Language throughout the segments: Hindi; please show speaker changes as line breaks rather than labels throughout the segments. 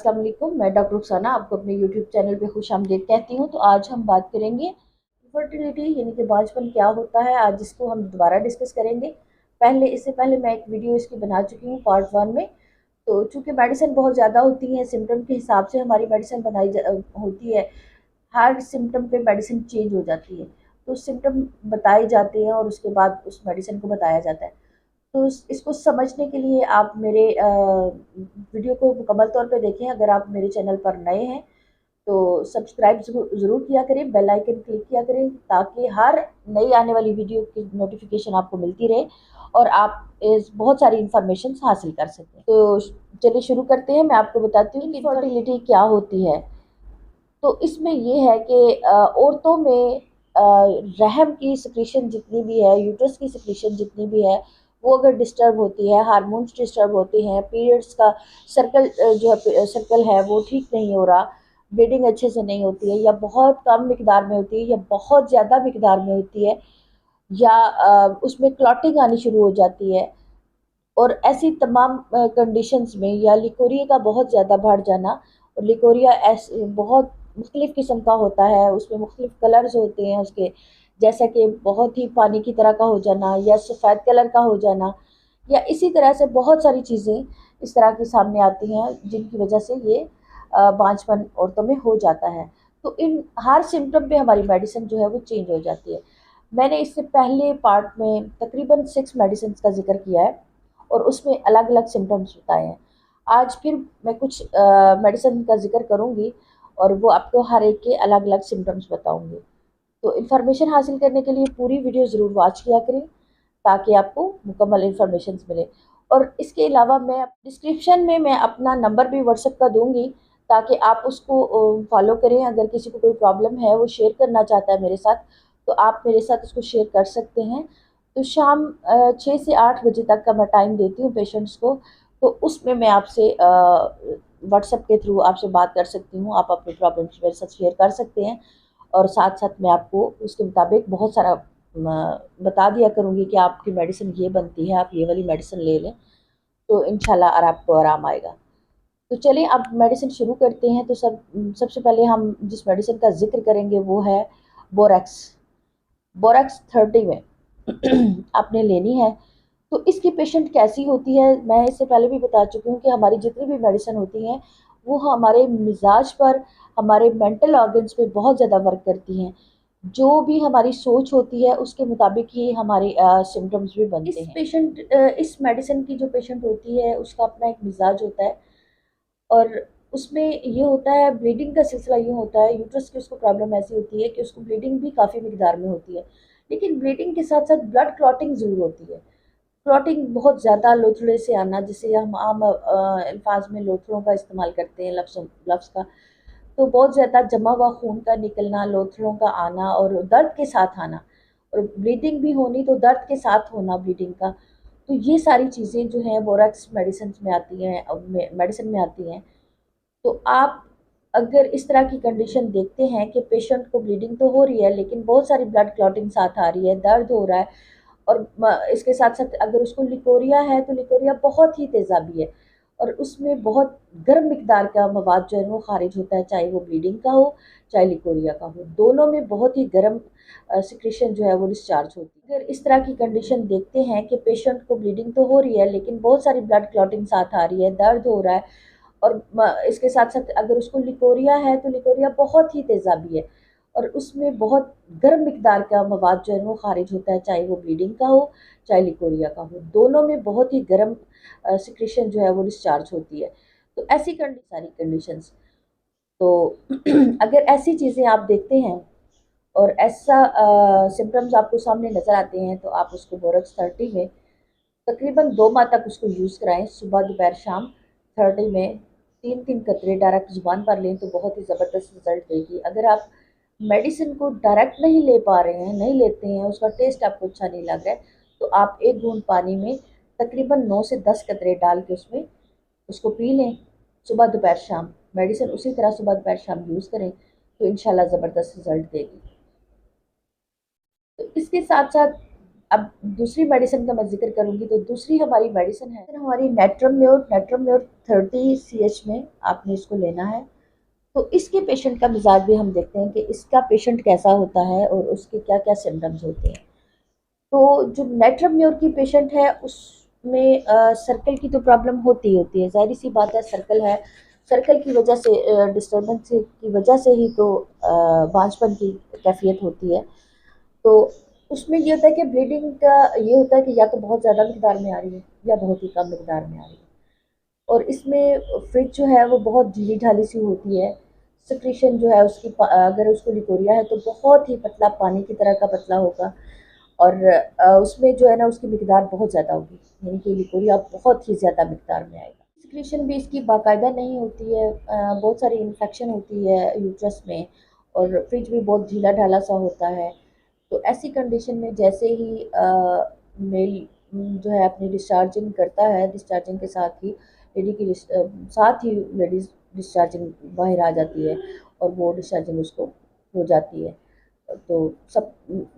अस्सलाम वालेकुम। मैं डॉक्टर रुखसाना आपको अपने यूट्यूब चैनल पे खुशामदीद कहती हूँ। तो आज हम बात करेंगे फर्टिलिटी यानी कि बांझपन क्या होता है। आज इसको हम दोबारा डिस्कस करेंगे। इससे पहले मैं एक वीडियो इसकी बना चुकी हूँ पार्ट 1 में। तो चूँकि मेडिसिन बहुत ज़्यादा होती है, सिम्टम के हिसाब से हमारी मेडिसिन होती है। हर सिम्टम पे मेडिसिन चेंज हो जाती है। तो सिम्टम बताए जाते हैं और उसके बाद उस मेडिसिन को बताया जाता है। तो इसको समझने के लिए आप मेरे वीडियो को मुकम्मल तौर पे देखें। अगर आप मेरे चैनल पर नए हैं तो सब्सक्राइब ज़रूर किया करें, बेल आइकन क्लिक किया करें ताकि हर नई आने वाली वीडियो की नोटिफिकेशन आपको मिलती रहे और आप इस बहुत सारी इंफॉर्मेशन हासिल कर सकें। तो चलिए शुरू करते हैं। मैं आपको बताती हूँ कि फर्टिलिटी क्या होती है। तो इसमें ये है कि औरतों में रहम की सिक्रीशन जितनी भी है, यूट्रस की सिक्रीशन जितनी भी है, वो अगर डिस्टर्ब होती है, हार्मोन्स डिस्टर्ब होते हैं, पीरियड्स का सर्कल है वो ठीक नहीं हो रहा, ब्लीडिंग अच्छे से नहीं होती है, या बहुत कम मिकदार में होती है या बहुत ज़्यादा मिकदार में होती है, या उसमें क्लॉटिंग आनी शुरू हो जाती है, और ऐसी तमाम कंडीशंस में, या लिकोरिया का बहुत ज़्यादा बढ़ जाना। और लिकोरिया बहुत मुख्तलिफ़ किस्म का होता है, उसमें मुख्तलिफ़ कलर्स होते हैं उसके, जैसा कि बहुत ही पानी की तरह का हो जाना, या सफ़ेद कलर का हो जाना, या इसी तरह से बहुत सारी चीज़ें इस तरह की सामने आती हैं जिनकी वजह से ये बांझपन औरतों में हो जाता है। तो इन हर सिम्टम पे हमारी मेडिसिन जो है वो चेंज हो जाती है। मैंने इससे पहले पार्ट में तकरीबन 6 मेडिसिन का जिक्र किया है और उसमें अलग अलग सिम्टम्स बताए हैं। आज फिर मैं कुछ मेडिसिन का जिक्र करूँगी और वो आपको हर एक के अलग अलग सिम्टम्स बताऊँगी। तो इन्फॉर्मेशन हासिल करने के लिए पूरी वीडियो ज़रूर वॉच किया करें ताकि आपको मुकम्मल इन्फॉर्मेशन मिले। और इसके अलावा मैं डिस्क्रिप्शन में मैं अपना नंबर भी व्हाट्सएप का दूँगी ताकि आप उसको फॉलो करें। अगर किसी को कोई प्रॉब्लम है, वो शेयर करना चाहता है मेरे साथ, तो आप मेरे साथ उसको शेयर कर सकते हैं। तो शाम 6 से 8 बजे तक का मैं टाइम देती हूँ पेशेंट्स को। तो उसमें मैं आपसे व्हाट्सएप के थ्रू आपसे बात कर सकती हूँ। आप अपनी प्रॉब्लम्स मेरे साथ शेयर कर सकते हैं और साथ साथ मैं आपको उसके मुताबिक बहुत सारा बता दिया करूँगी कि आपकी मेडिसिन ये बनती है, आप ये वाली मेडिसिन ले लें, तो इंशाल्लाह और आपको आराम आएगा। तो चलिए अब मेडिसिन शुरू करते हैं। तो सबसे पहले हम जिस मेडिसिन का जिक्र करेंगे वो है बोरैक्स। बोरैक्स 30 में आपने लेनी है। तो इसकी पेशेंट कैसी होती है, मैं इससे पहले भी बता चुकी हूँ कि हमारी जितनी भी मेडिसिन होती हैं वो हमारे मिजाज पर, हमारे मेंटल ऑर्गन्स पे बहुत ज़्यादा वर्क करती हैं। जो भी हमारी सोच होती है उसके मुताबिक ही हमारे सिम्टम्स भी बनते हैं। इस मेडिसिन की जो पेशेंट होती है उसका अपना एक मिजाज होता है और उसमें ये होता है, ब्लीडिंग का सिलसिला यूँ होता है, यूट्रस की उसको प्रॉब्लम ऐसी होती है कि उसको ब्लीडिंग भी काफ़ी मिकदार में होती है, लेकिन ब्लीडिंग के साथ साथ ब्लड क्लॉटिंग ज़रूर होती है। क्लॉटिंग बहुत ज़्यादा लोथड़े से आना, जिसे हम आम अल्फाज में लोथड़ों का इस्तेमाल करते हैं, लफ्ज़ का। तो बहुत ज़्यादा जमा हुआ खून का निकलना, लोथड़ों का आना और दर्द के साथ आना, और ब्लीडिंग भी होनी तो दर्द के साथ होना ब्लीडिंग का। तो ये सारी चीज़ें जो हैं बोरैक्स मेडिसिन में आती हैं, मेडिसिन में आती हैं। तो आप अगर इस तरह की कंडीशन देखते हैं कि पेशेंट को ब्लीडिंग तो हो रही है लेकिन बहुत सारी ब्लड क्लॉटिंग साथ आ रही है, दर्द हो रहा है, और इसके साथ साथ अगर उसको लिकोरिया है तो लिकोरिया बहुत ही तेज़ाबी है और उसमें बहुत गर्म मिकदार का मवाद जो है वो खारिज होता है, चाहे वो ब्लीडिंग का हो चाहे लिकोरिया का हो, दोनों में बहुत ही गर्म सिक्रेशन जो है वो डिस्चार्ज होती है। अगर इस तरह की कंडीशन देखते हैं कि पेशेंट को ब्लीडिंग तो हो रही है लेकिन बहुत सारी ब्लड क्लॉटिंग साथ आ रही है, दर्द हो रहा है, और इसके साथ साथ अगर उसको लिकोरिया है तो लिकोरिया बहुत ही तेज़ाबी है और उसमें बहुत गर्म मिकदार का मवाद जो है वो खारिज होता है, चाहे वो ब्लीडिंग का हो चाहे लिकोरिया का हो, दोनों में बहुत ही गर्म सिक्रेशन जो है वो डिस्चार्ज होती है। तो ऐसी सारी कंडीशंस, तो अगर ऐसी चीज़ें आप देखते हैं और ऐसा सिम्टम्स आपको सामने नज़र आते हैं तो आप उसको बोरैक्स 30 में तकरीबन 2 माह तक उसको यूज़ कराएं, सुबह दोपहर शाम। 30 में 3-3 कतरे डायरेक्ट ज़ुबान पर लें तो बहुत ही ज़बरदस्त रिज़ल्ट देगी। अगर आप मेडिसिन को डायरेक्ट नहीं ले पा रहे हैं, नहीं लेते हैं, उसका टेस्ट आपको अच्छा नहीं लग रहा है, तो आप 1 बूंद पानी में तकरीबन 9 से 10 कतरे डाल के उसमें उसको पी लें, सुबह दोपहर शाम। मेडिसिन उसी तरह सुबह दोपहर शाम यूज़ करें तो इंशाल्लाह ज़बरदस्त रिज़ल्ट देगी। तो इसके साथ साथ अब दूसरी मेडिसिन का मैं जिक्र करूंगी तो दूसरी हमारी मेडिसिन है हमारी नेट्रोम्योर। नेट्रोम्योर 30 CH में आपने इसको लेना है। तो इसके पेशेंट का मिजाज भी हम देखते हैं कि इसका पेशेंट कैसा होता है और उसके क्या क्या सिम्टम्स होते हैं। तो जो नेट्रोम्योर की पेशेंट है उसमें सर्कल की तो प्रॉब्लम होती है, जाहिर सी बात है, सर्कल है। सर्कल की वजह से डिस्टर्बेंस की वजह से ही तो बांझपन की कैफियत होती है। तो उसमें ये होता है कि ब्लीडिंग का ये होता है कि या तो बहुत ज़्यादा मकदार में आ रही है या बहुत ही कम मकदार में आ रही है। और इसमें फ्रिज जो है वो बहुत ढीली ढाली सी होती है। सिक्रीशन जो है उसकी अगर उसको लिकोरिया है तो बहुत ही पतला पानी की तरह का पतला होगा। और उसमें जो है ना उसकी मकदार बहुत ज़्यादा होगी, यानी कि लिकोरिया बहुत ही ज़्यादा मकदार में आएगा। सिक्रीशन भी इसकी बाकायदा नहीं होती है, बहुत सारी इन्फेक्शन होती है यूट्रस में। और फ्रिज भी बहुत ढीला ढाला सा होता है। तो ऐसी कंडीशन में जैसे ही मेल जो है अपनी डिस्चार्जिंग करता है, डिस्चार्जिंग के साथ ही लेडी की साथ ही लेडीज डिस्चार्जिंग बाहर आ जाती है और वो डिस्चार्जिंग उसको हो जाती है। तो सब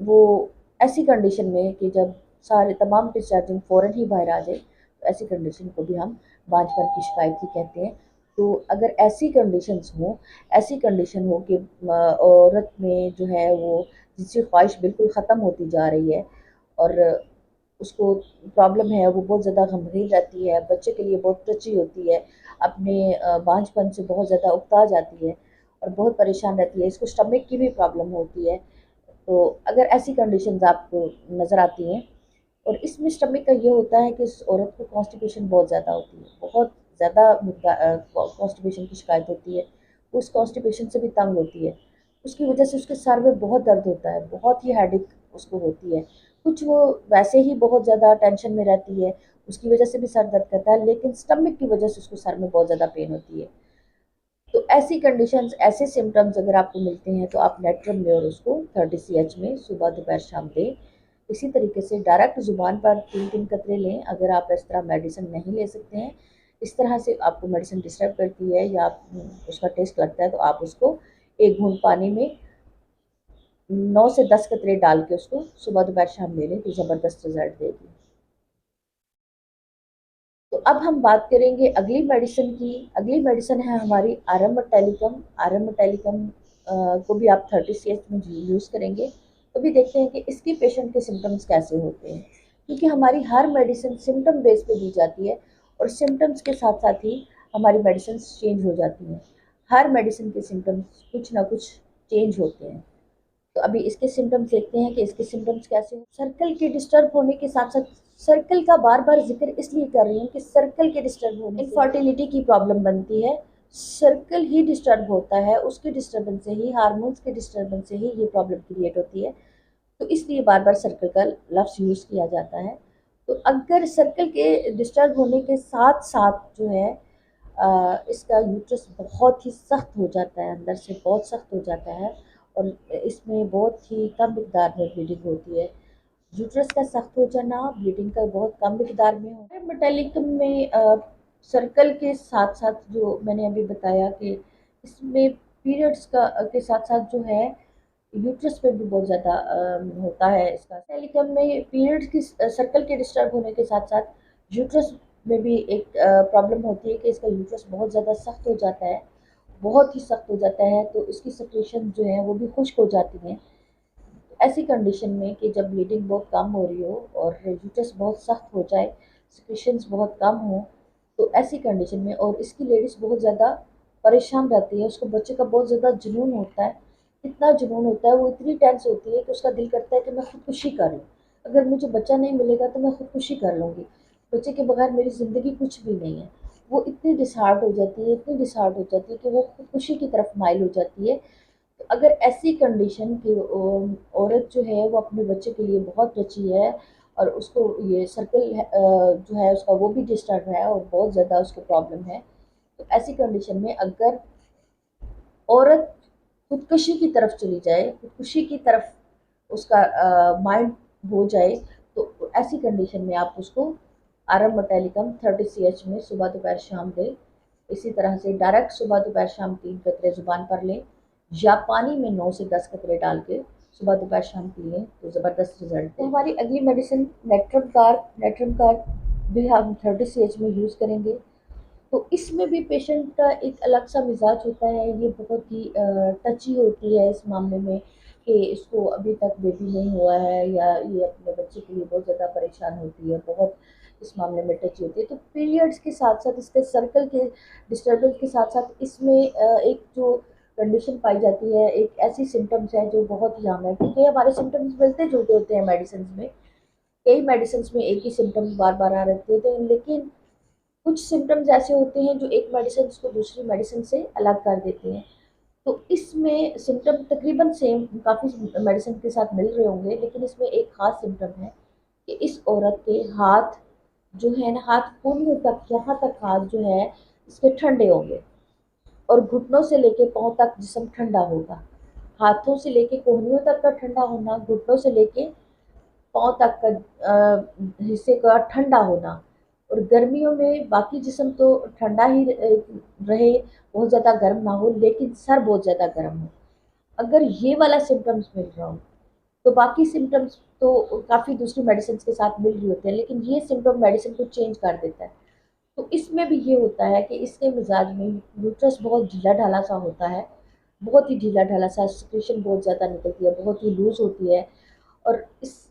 वो ऐसी कंडीशन में कि जब सारे तमाम डिस्चार्जिंग फ़ौरन ही बाहर आ जाए तो ऐसी कंडीशन को भी हम बांझपन की शिकायत ही कहते हैं। तो अगर ऐसी कंडीशंस हों, ऐसी कंडीशन हो कि औरत में जो है वो जिसकी ख्वाहिश बिल्कुल ख़त्म होती जा रही है और उसको प्रॉब्लम है, वो बहुत ज़्यादा गमगीन रहती है, बच्चे के लिए बहुत टची होती है, अपने बांझपन से बहुत ज़्यादा उकता जाती है और बहुत परेशान रहती है, इसको स्टमक की भी प्रॉब्लम होती है। तो अगर ऐसी कंडीशंस आपको नज़र आती हैं और इसमें स्टमक का ये होता है कि इस औरत को कॉन्स्टिपेशन बहुत ज़्यादा होती है, बहुत ज़्यादा कॉन्स्टिपेशन की शिकायत होती है। उस कॉन्स्टिपेशन से भी तंग होती है, उसकी वजह से उसके सर में बहुत दर्द होता है, बहुत ही हेडेक उसको होती है। कुछ वो वैसे ही बहुत ज़्यादा टेंशन में रहती है, उसकी वजह से भी सर दर्द करता है, लेकिन स्टमक की वजह से उसको सर में बहुत ज़्यादा पेन होती है। तो ऐसी कंडीशंस, ऐसे सिम्टम्स अगर आपको मिलते हैं तो आप नेट्रोम्योर उसको 30 CH में सुबह दोपहर शाम दें। इसी तरीके से डायरेक्ट ज़ुबान पर 3-3 कतरे लें अगर आप इस तरह मेडिसिन नहीं ले सकते हैं। इस तरह से आपको मेडिसिन डिस्टर्ब करती है या उसका टेस्ट लगता है तो आप उसको 1 घूंट पानी में 9 से 10 कतरे डाल के उसको सुबह दोपहर शाम ले लें तो ज़बरदस्त रिज़ल्ट देगी। तो अब हम बात करेंगे अगली मेडिसिन की। अगली मेडिसिन है हमारी आरएम मेटालिकम। आरएम मेटालिकम को भी आप 30 CH में यूज़ करेंगे तो भी देखते हैं कि इसकी पेशेंट के सिम्टम्स कैसे होते हैं, क्योंकि हमारी हर मेडिसिन सिम्टम बेस पे दी जाती है और सिम्टम्स के साथ साथ ही हमारी मेडिसिन चेंज हो जाती हैं। हर मेडिसिन के सिम्टम्स कुछ ना कुछ चेंज होते हैं। तो अभी इसके सिम्टम्स देखते हैं कि इसके सिम्टम्स कैसे हैं। सर्कल के डिस्टर्ब होने के साथ साथ, सर्कल का बार बार जिक्र इसलिए कर रही हूँ कि सर्कल के डिस्टर्ब होने से इनफर्टिलिटी की प्रॉब्लम बनती है। सर्कल ही डिस्टर्ब होता है, उसके डिस्टर्बेंस से ही, हार्मोन्स के डिस्टर्बेंस से ही ये प्रॉब्लम क्रिएट होती है। तो इसलिए बार बार सर्कल का लफ्ज़ यूज़ किया जाता है। तो अगर सर्कल के डिस्टर्ब होने के साथ साथ जो है इसका यूट्रस बहुत ही सख्त हो जाता है, अंदर से बहुत सख्त हो जाता है और इसमें बहुत ही कम मिकदार में ब्लीडिंग होती है। यूट्रस का सख्त हो जाना, ब्लीडिंग का बहुत कम मिकदार में हो। मेटालिक में सर्कल के साथ साथ जो मैंने अभी बताया कि इसमें पीरियड्स का के साथ साथ जो है यूट्रस पे भी बहुत ज़्यादा होता है इसका। मेटालिकम में पीरियड्स की सर्कल के डिस्टर्ब होने के साथ साथ यूट्रस में भी एक प्रॉब्लम होती है कि इसका यूट्रस बहुत ज़्यादा सख्त हो जाता है, बहुत ही सख्त हो जाता है, तो इसकी सिक्रेशन जो है वो भी खुश्क हो जाती हैं। ऐसी कंडीशन में कि जब ब्लीडिंग बहुत कम हो रही हो और यूट्रस बहुत सख्त हो जाए, सिक्रेशंस बहुत कम हो, तो ऐसी कंडीशन में और इसकी लेडीज़ बहुत ज़्यादा परेशान रहती है, उसको बच्चे का बहुत ज़्यादा जुनून होता है। इतना जुनून होता है, वो इतनी टेंस होती है कि उसका दिल करता है कि मैं खुदकुशी कर लूँ। अगर मुझे बच्चा नहीं मिलेगा तो मैं खुदकुशी कर लूँगी। बच्चे के बगैर मेरी ज़िंदगी कुछ भी नहीं है। वो इतनी डिसहार्ट हो जाती है, इतनी डिसहार्ट हो जाती है कि वो खुदकुशी की तरफ माइल हो जाती है। तो अगर ऐसी कंडीशन की औरत जो है वो अपने बच्चे के लिए बहुत बची है और उसको ये सर्कल जो है उसका वो भी डिस्टर्ब है और बहुत ज़्यादा उसको प्रॉब्लम है, तो ऐसी कंडीशन में अगर औरत खुदकुशी की तरफ चली जाए, खुदकुशी की तरफ उसका माइंड हो जाए, तो ऐसी कंडीशन में आप उसको आरम मेटालिकम 30 CH में सुबह दोपहर शाम दें। इसी तरह से डायरेक्ट सुबह दोपहर शाम 3 कतरे ज़ुबान पर लें या पानी में 9 से 10 कतरे डाल के सुबह दोपहर शाम पी लें तो ज़बरदस्त रिजल्ट। तो हमारी अगली मेडिसिन नेट्रम कार्ब भी हम 30 CH में यूज़ करेंगे। तो इसमें भी पेशेंट का एक अलग सा मिजाज होता है, ये बहुत ही टची होती है इस मामले में कि इसको अभी तक बेबी नहीं हुआ है या ये अपने बच्चे के लिए बहुत ज़्यादा परेशान होती है, बहुत इस मामले में टची होती है। तो पीरियड्स के साथ साथ इसके सर्कल के डिस्टर्बेंस के साथ साथ इसमें एक जो कंडीशन पाई जाती है, एक ऐसी सिम्टम्स है जो बहुत ही आम है, क्योंकि हमारे सिम्टम्स मिलते जुलते होते हैं मेडिसिन में। कई मेडिसिन में एक ही सिम्टम्स बार बार आ रहते होते हैं, लेकिन कुछ सिम्टम्स ऐसे होते हैं जो एक मेडिसिन को दूसरी मेडिसिन से अलग कर देते हैं। तो इसमें सिम्टम तकरीबन सेम काफ़ी मेडिसिन के साथ मिल रहे होंगे, लेकिन इसमें एक ख़ास सिम्टम है कि इस औरत के हाथ जो है ना, हाथ कोहनियों तक, यहाँ तक हाथ जो है इसके ठंडे होंगे और घुटनों से लेके पाँव तक जिस्म ठंडा होगा। हाथों से लेके कोहनियों तक का ठंडा होना, घुटनों से लेके पाँव तक का हिस्से का ठंडा होना, और गर्मियों में बाकी जिस्म तो ठंडा ही रहे, बहुत ज़्यादा गर्म ना हो, लेकिन सर बहुत ज़्यादा गर्म हो। अगर ये वाला सिम्टम्स मिल रहा हो तो बाकी सिम्टम्स तो काफ़ी दूसरी मेडिसिन के साथ मिल रही होते हैं, लेकिन ये सिम्टम मेडिसिन को चेंज कर देता है। तो इसमें भी ये होता है कि इसके मिजाज में यूट्रस बहुत ढीला ढाला सा होता है, बहुत ही ढीला ढाला सा, सिक्रेशन बहुत ज़्यादा निकलती है, बहुत ही लूज़ होती है। और इस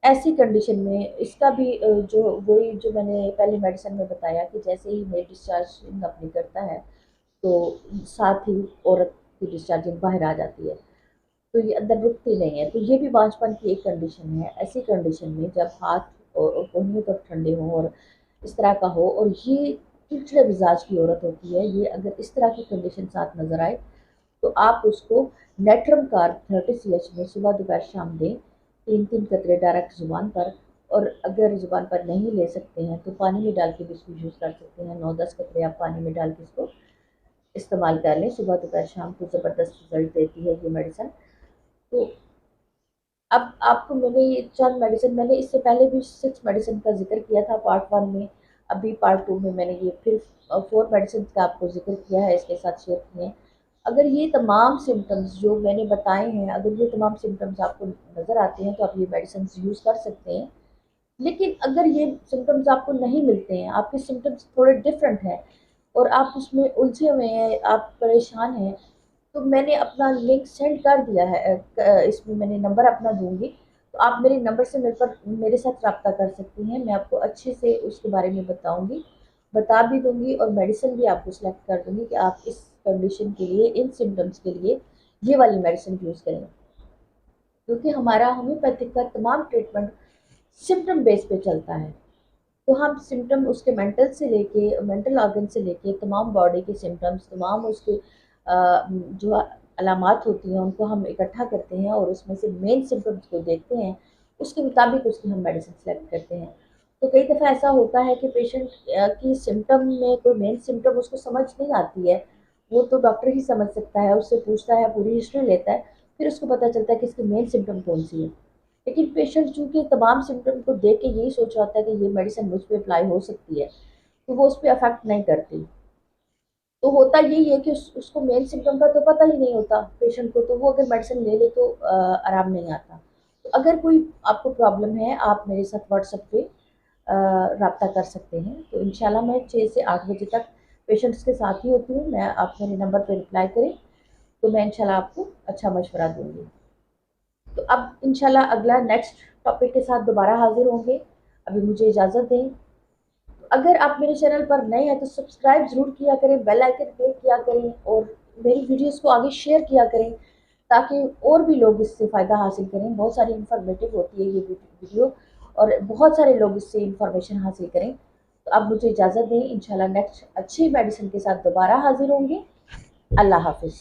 ऐसी कंडीशन में इसका भी जो वही जो मैंने पहले मेडिसिन में बताया कि जैसे ही मेल डिस्चार्जिंग अपनी करता है तो साथ ही औरत की डिस्चार्जिंग बाहर आ जाती है, तो ये अंदर रुकती नहीं है। तो ये भी बांझपन की एक कंडीशन है। ऐसी कंडीशन में जब हाथ और कोहनियों तक ठंडे हों और इस तरह का हो, और ये चिड़चिड़े मिजाज की औरत होती है, ये अगर इस तरह की कंडीशन साथ नज़र आए तो आप उसको नेट्रम कार्ब 30 CH में सुबह दोपहर शाम दें, 3-3 कतरे डायरेक्ट ज़ुबान पर। और अगर ज़ुबान पर नहीं ले सकते हैं तो पानी में डाल के भी इसको यूज़ कर सकते हैं। 9-10 कतरे आप पानी में डाल के इसको इस्तेमाल कर लें सुबह दोपहर शाम, तो ज़बरदस्त रिजल्ट देती है ये मेडिसिन। तो अब आपको मैंने ये चंद मेडिसिन, मैंने इससे पहले भी 6 मेडिसिन का जिक्र किया था पार्ट 1 में, अभी पार्ट 2 में मैंने ये फिर 4 मेडिसिन का आपको जिक्र किया है, इसके साथ शेयर किए हैं। अगर ये तमाम सिम्टम्स जो मैंने बताए हैं, अगर ये तमाम सिम्टम्स आपको नज़र आते हैं तो आप ये मेडिसिन यूज़ कर सकते हैं। लेकिन अगर ये सिम्टम्स आपको नहीं मिलते हैं, आपके सिम्टम्स थोड़े डिफरेंट हैं और आप उसमें उलझे हुए हैं, आप परेशान हैं, तो मैंने अपना लिंक सेंड कर दिया है। इसमें मैंने नंबर अपना दूँगी, तो आप मेरे नंबर से मेरे साथ रब्ता कर सकती हैं। मैं आपको अच्छे से उसके बारे में बताऊँगी, बता भी दूँगी और मेडिसिन भी आपको सेलेक्ट कर दूँगी कि आप इस कंडीशन के लिए, इन सिम्टम्स के लिए ये वाली मेडिसिन यूज़ करें। क्योंकि हमारा होम्योपैथिक का तमाम ट्रीटमेंट सिम्टम बेस पे चलता है। तो हम सिम्टम उसके मेंटल ऑर्गन से लेके तमाम बॉडी के सिम्टम्स, तमाम उसके जो अलामात होती हैं उनको हम इकट्ठा करते हैं और उसमें से मेन सिम्टम्स को देखते हैं, उसके मुताबिक उसकी हम मेडिसिन सेलेक्ट करते हैं। तो कई दफ़ा ऐसा होता है कि पेशेंट की सिम्टम में कोई मेन सिम्टम उसको समझ नहीं आती है, वो तो डॉक्टर ही समझ सकता है, उससे पूछता है, पूरी हिस्ट्री लेता है, फिर उसको पता चलता है कि इसकी मेन सिम्टम कौन-सी है। लेकिन पेशेंट चूँकि तमाम सिम्टम को देख के यही सोच रहा होता है कि ये मेडिसिन मुझ पे अप्लाई हो सकती है, तो वो उस पे अफ़ेक्ट नहीं करती। तो होता यही है कि उसको मेन सिम्पटम का तो पता ही नहीं होता पेशेंट को, तो वो अगर मेडिसिन ले ले तो आराम नहीं आता। तो अगर कोई आपको प्रॉब्लम है, आप मेरे साथ व्हाट्सएप पे राब्ता कर सकते हैं। तो इंशाल्लाह मैं 6 से 8 बजे तक पेशेंट्स के साथ ही होती हूँ। मैं आप मेरे नंबर पे रिप्लाई करें, तो मैं इंशाल्लाह आपको अच्छा मशवरा दूँगी। तो अब इंशाल्लाह अगला नेक्स्ट टॉपिक के साथ दोबारा हाज़िर होंगे। अभी मुझे इजाज़त दें। अगर आप मेरे चैनल पर नए हैं तो सब्सक्राइब ज़रूर किया करें, बेल आइकन क्लिक किया करें और मेरी वीडियोस को आगे शेयर किया करें, ताकि और भी लोग इससे फ़ायदा हासिल करें। बहुत सारी इन्फॉर्मेटिव होती है ये वीडियो और बहुत सारे लोग इससे इंफॉर्मेशन हासिल करें। तो अब मुझे इजाज़त दें, इंशाल्लाह नेक्स्ट अच्छी मेडिसिन के साथ दोबारा हाज़िर होंगे। अल्लाह हाफ़िज़।